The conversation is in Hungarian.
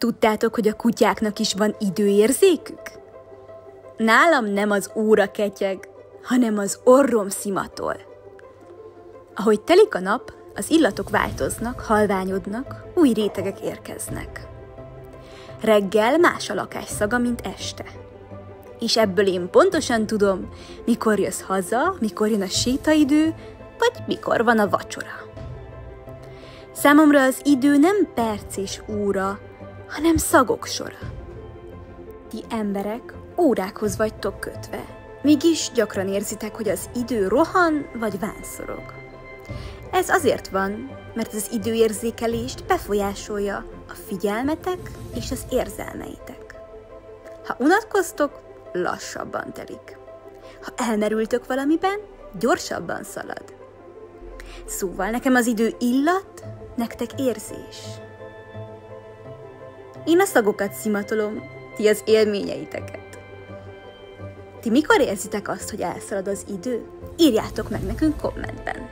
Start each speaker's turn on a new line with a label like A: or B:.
A: Tudtátok, hogy a kutyáknak is van időérzékük? Nálam nem az óra ketyeg, hanem az orrom szimatol. Ahogy telik a nap, az illatok változnak, halványodnak, új rétegek érkeznek. Reggel más a lakás szaga, mint este. És ebből én pontosan tudom, mikor jössz haza, mikor jön a sétaidő, vagy mikor van a vacsora. Számomra az idő nem perc és óra, hanem szagok sora. Ti emberek órákhoz vagytok kötve, mégis gyakran érzitek, hogy az idő rohan vagy vánszorog. Ez azért van, mert az időérzékelést befolyásolja a figyelmetek és az érzelmeitek. Ha unatkoztok, lassabban telik. Ha elmerültök valamiben, gyorsabban szalad. Szóval nekem az idő illat, nektek érzés. Én a szagokat szimatolom, ti az élményeiteket. Ti mikor érzitek azt, hogy elszalad az idő? Írjátok meg nekünk kommentben.